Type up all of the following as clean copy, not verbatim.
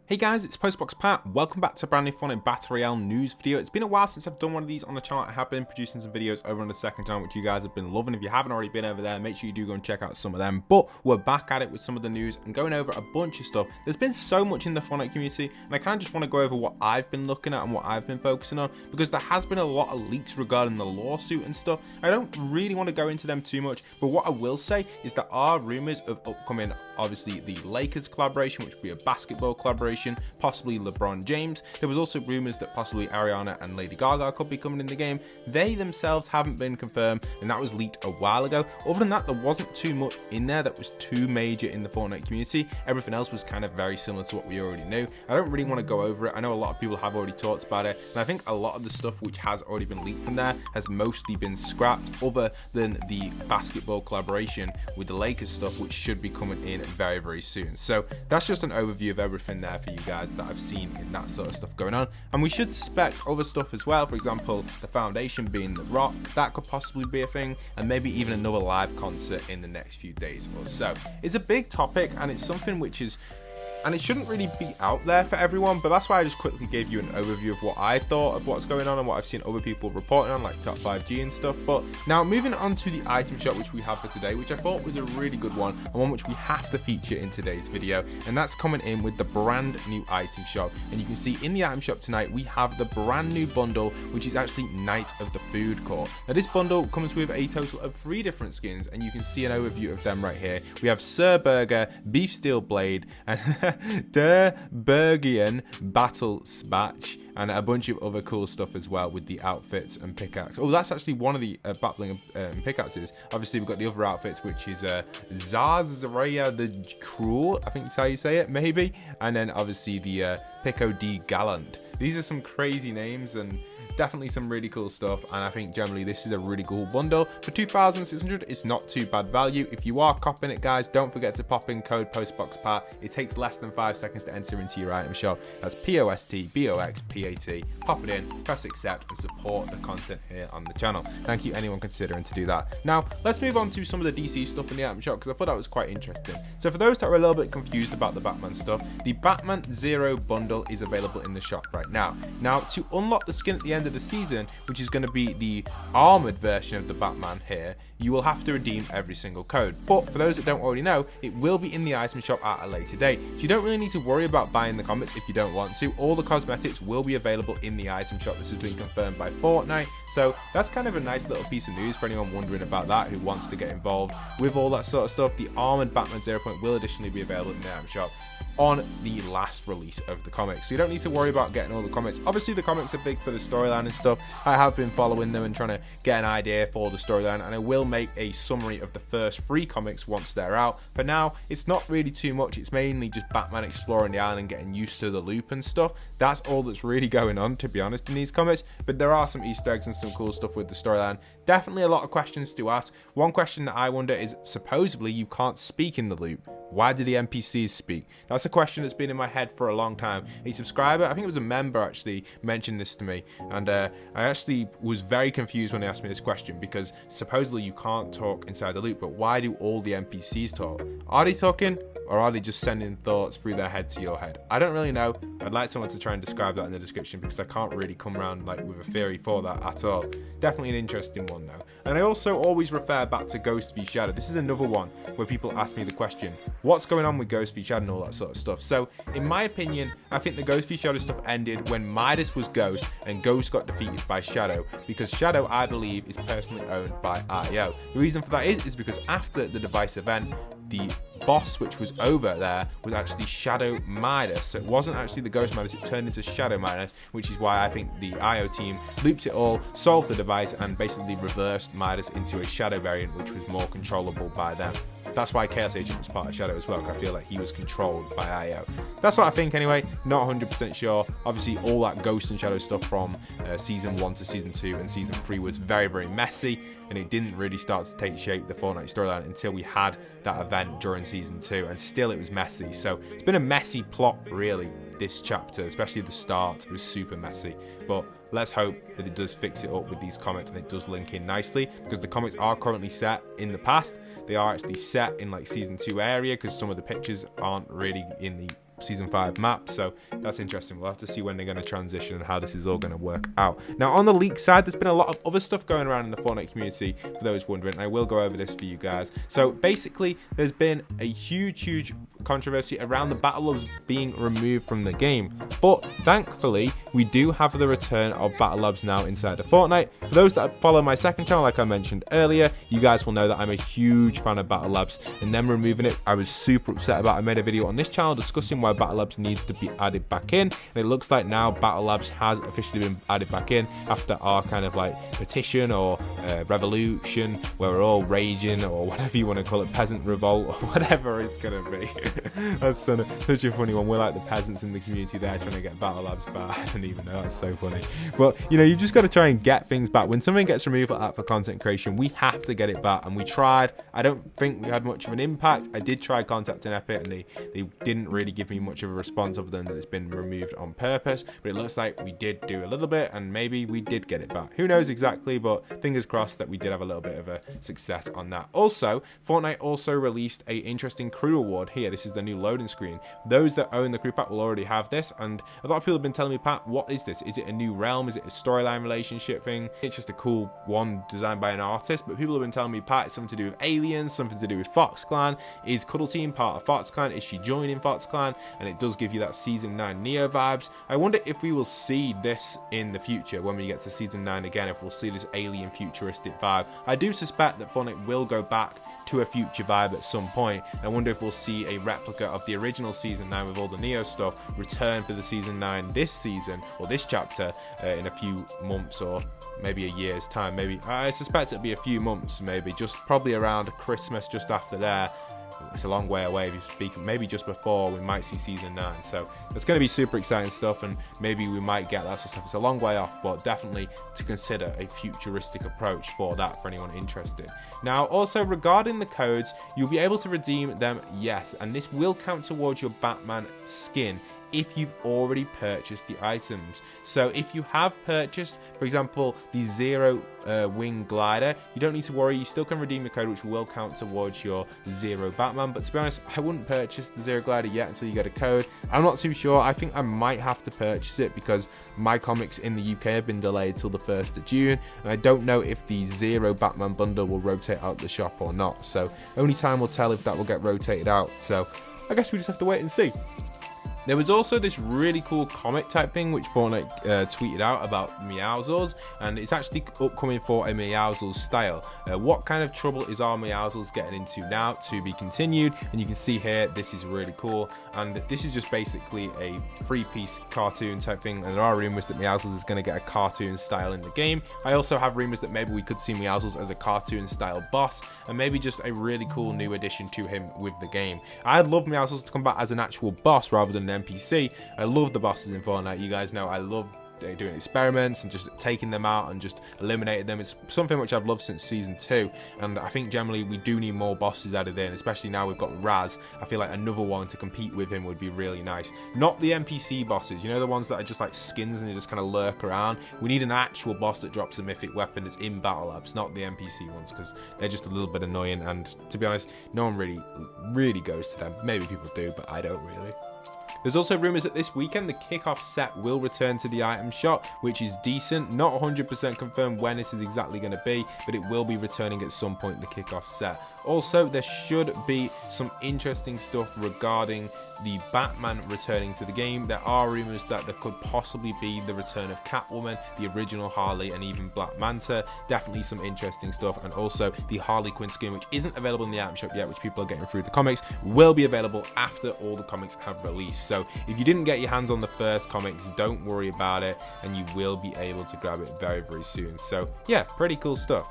Hey guys, it's Postbox Pat. Welcome back to a brand new Fortnite Battle Royale news video. It's been a while since I've done one of these on the channel. I have been producing some videos over on the second channel, which you guys have been loving. If you haven't already been over there, make sure you do go and check out some of them. But we're back at it with some of the news and going over a bunch of stuff. There's been so much in the Fortnite community, and I kind of just want to go over what I've been looking at and what I've been focusing on, because there has been a lot of leaks regarding the lawsuit and stuff. I don't really want to go into them too much, but what I will say is there are rumors of upcoming, obviously, the Lakers collaboration, which would be a basketball collaboration, possibly Lebron James. There was also rumors that possibly Ariana and Lady Gaga could be coming in the game. They themselves haven't been confirmed, and that was leaked a while ago. Other than that, there wasn't too much in there that was too major in the Fortnite community. Everything else was kind of very similar to what we already knew. I don't really want to go over it. I know a lot of people have already talked about it, and I think a lot of the stuff which has already been leaked from there has mostly been scrapped, other than the basketball collaboration with the Lakers stuff, which should be coming in very, very soon. So that's just an overview of everything there for you guys that I've seen in that sort of stuff going on. And we should suspect other stuff as well. For example, the foundation being The Rock, that could possibly be a thing, and maybe even another live concert in the next few days or so. It's a big topic, and it's something which is, and it shouldn't really be out there for everyone, but that's why I just quickly gave you an overview of what I thought of what's going on and what I've seen other people reporting on, like Top 5G and stuff. But now moving on to the item shop which we have for today, which I thought was a really good one, and one which we have to feature in today's video, and that's coming in with the brand new item shop. And you can see in the item shop tonight we have the brand new bundle, which is actually Knights of the Food Court. Now this bundle comes with a total of 3 different skins, and you can see an overview of them right here. We have Sir Burger, Beef Steel Blade, and Der Bergian Battle Spatch, and a bunch of other cool stuff as well with the outfits and pickaxe. Oh, that's actually one of the battling pickaxes. Obviously, we've got the other outfits, which is Zarzarea the Cruel, I think that's how you say it, maybe. And then obviously the Pico de Gallant. These are some crazy names and definitely some really cool stuff, and I think generally this is a really cool bundle. For 2,600, it's not too bad value. If you are copying it, guys, don't forget to pop in code PostboxPat. It takes less than 5 seconds to enter into your item shop. That's POSTBOXPAT. Pop it in, press accept, and support the content here on the channel. Thank you anyone considering to do that. Now let's move on to some of the DC stuff in the item shop, because I thought that was quite interesting. So for those that are a little bit confused about the Batman stuff, the Batman Zero bundle is available in the shop right now. Now to unlock the skin at the end of the season, which is going to be the armored version of the Batman here, you will have to redeem every single code. But for those that don't already know, it will be in the item shop at a later date, so you don't really need to worry about buying the comics if you don't want to. All the cosmetics will be available in the item shop. This has been confirmed by Fortnite, so that's kind of a nice little piece of news for anyone wondering about that, who wants to get involved with all that sort of stuff. The armored Batman 0 Point will additionally be available in the item shop on the last release of the comics, so you don't need to worry about getting all the comics. Obviously the comics are big for the storyline and stuff. I have been following them and trying to get an idea for the storyline, and I will make a summary of the first 3 comics once they're out. For now, it's not really too much. It's mainly just Batman exploring the island, getting used to the loop and stuff. That's all that's really going on, to be honest, in these comics. But there are some Easter eggs and some cool stuff with the storyline. Definitely a lot of questions to ask. One question that I wonder is, supposedly you can't speak in the loop. Why do the NPCs speak? That's a question that's been in my head for a long time. A subscriber, I think it was a member actually, mentioned this to me, and I actually was very confused when they asked me this question, because supposedly you can't talk inside the loop, but why do all the NPCs talk? Are they talking, or are they just sending thoughts through their head to your head? I don't really know. I'd like someone to try and describe that in the description, because I can't really come around like with a theory for that at all. Definitely an interesting one though. And I also always refer back to Ghost v Shadow. This is another one where people ask me the question, what's going on with Ghost v Shadow and all that sort of stuff. So in my opinion, I think the Ghost v Shadow stuff ended when Midas was Ghost and Ghost got defeated by Shadow, because Shadow, I believe, is personally owned by IO. The reason for that is because after the device event, the boss which was over there was actually Shadow Midas. So it wasn't actually the Ghost Midas, it turned into Shadow Midas, which is why I think the IO team looped it all, solved the device, and basically reversed Midas into a Shadow variant, which was more controllable by them. That's why Chaos Agent was part of Shadow as well, because I feel like he was controlled by IO. That's what I think anyway, not 100% sure. Obviously all that Ghost and Shadow stuff from Season 1 to Season 2 and Season 3 was very, very messy, and it didn't really start to take shape, the Fortnite storyline, until we had that event during Season 2, and still it was messy. So it's been a messy plot really, this chapter, especially the start. It was super messy, but let's hope that it does fix it up with these comics and it does link in nicely, because the comics are currently set in the past. They are actually set in like Season 2 area, because some of the pictures aren't really in the season 5 map. So that's interesting. We'll have to see when they're going to transition and how this is all going to work out. Now, on the leak side, there's been a lot of other stuff going around in the Fortnite community, for those wondering, and I will go over this for you guys. So basically, there's been a huge controversy around the battle labs being removed from the game, but thankfully we do have the return of battle labs now inside of Fortnite. For those that follow my second channel, like I mentioned earlier, you guys will know that I'm a huge fan of battle labs, and them removing it I was super upset about. I made a video on this channel discussing why battle labs needs to be added back in, and it looks like now battle labs has officially been added back in after our kind of like petition or revolution where we're all raging, or whatever you want to call it, peasant revolt or whatever it's gonna be. That's such a funny one. We're like the peasants in the community there trying to get battle labs back. I don't even know, that's so funny. But you know, you just got to try and get things back. When something gets removed like that for content creation, we have to get it back, and we tried. I don't think we had much of an impact. I did try contacting Epic, and they didn't really give me much of a response other than that it's been removed on purpose. But it looks like we did do a little bit, and maybe we did get it back. Who knows exactly, but fingers crossed that we did have a little bit of a success on that. Also, Fortnite also released a interesting crew award here. This is the new loading screen. Those that own the crew pack will already have this, and a lot of people have been telling me, Pat, what is this? Is it a new realm? Is it a storyline relationship thing? It's just a cool one designed by an artist, but people have been telling me, Pat, it's something to do with aliens, something to do with Fox Clan. Is Cuddle Team part of Fox Clan? Is she joining Fox Clan? And it does give you that season 9 Neo vibes. I wonder if we will see this in the future when we get to season 9 again, if we'll see this alien futuristic vibe. I do suspect that Fortnite will go back to a future vibe at some point. I wonder if we'll see a replica of the original season 9 with all the Neo stuff return for the season 9 this season, or this chapter, in a few months or maybe a year's time. Maybe I suspect it'll be a few months, maybe just probably around Christmas, just after there. It's a long way away, if you speak, maybe just before we might see season 9. So it's going to be super exciting stuff, and maybe we might get that sort of stuff. It's a long way off, but definitely to consider a futuristic approach for that, for anyone interested. Now, also regarding the codes, you'll be able to redeem them, yes, and this will count towards your Batman skin if you've already purchased the items. So if you have purchased, for example, the Zero wing glider, you don't need to worry. You still can redeem the code, which will count towards your Zero Batman. But to be honest, I wouldn't purchase the Zero glider yet until you get a code. I'm not too sure. I think I might have to purchase it because my comics in the UK have been delayed till the 1st of June, and I don't know if the Zero Batman bundle will rotate out the shop or not. So only time will tell if that will get rotated out. So I guess we just have to wait and see. There was also this really cool comic type thing which Fortnite tweeted out about Meowscles, and it's actually upcoming for a Meowscles style. What kind of trouble is our Meowscles getting into now? To be continued. And you can see here, this is really cool, and this is just basically a 3-piece cartoon type thing, and there are rumors that Meowscles is going to get a cartoon style in the game. I also have rumors that maybe we could see Meowscles as a cartoon style boss, and maybe just a really cool new addition to him with the game. I'd love Meowscles to come back as an actual boss rather than an NPC. I love the bosses in Fortnite. You guys know I love doing experiments and just taking them out and just eliminating them. It's something which I've loved since season 2, and I think generally we do need more bosses added in, especially now we've got Raz. I feel like another one to compete with him would be really nice. Not the NPC bosses, you know, the ones that are just like skins and they just kind of lurk around. We need an actual boss that drops a mythic weapon that's in battle labs, not the NPC ones, because they're just a little bit annoying, and to be honest, no one really goes to them. Maybe people do, but I don't really. There's also rumours that this weekend the kickoff set will return to the item shop, which is decent. Not 100% confirmed when this is exactly going to be, but it will be returning at some point, the kickoff set. Also, there should be some interesting stuff regarding the Batman returning to the game. There are rumours that there could possibly be the return of Catwoman, the original Harley, and even Black Manta. Definitely some interesting stuff. And also the Harley Quinn skin, which isn't available in the item shop yet, which people are getting through the comics, will be available after all the comics have released. So if you didn't get your hands on the first comics, don't worry about it, and you will be able to grab it very, very soon. So yeah, pretty cool stuff.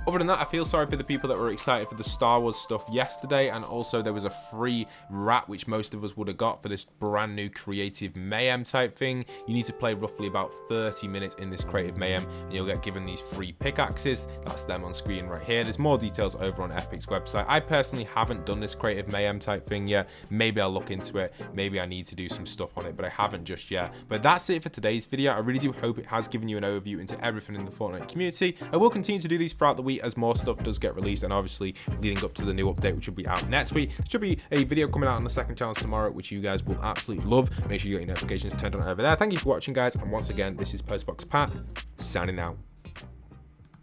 Other than that, I feel sorry for the people that were excited for the Star Wars stuff yesterday, and also there was a free wrap which most of us would have got for this brand new creative mayhem type thing. You need to play roughly about 30 minutes in this creative mayhem and you'll get given these free pickaxes. That's them on screen right here. There's more details over on Epic's website. I personally haven't done this creative mayhem type thing yet. Maybe I'll look into it. Maybe I need to do some stuff on it, but I haven't just yet. But that's it for today's video. I really do hope it has given you an overview into everything in the Fortnite community. I will continue to do these throughout the week wait as more stuff does get released, and obviously leading up to the new update, which will be out next week. There should be a video coming out on the second channel tomorrow, which you guys will absolutely love. Make sure you get your notifications turned on over there. Thank you for watching, guys, and once again, this is Postbox Pat signing out.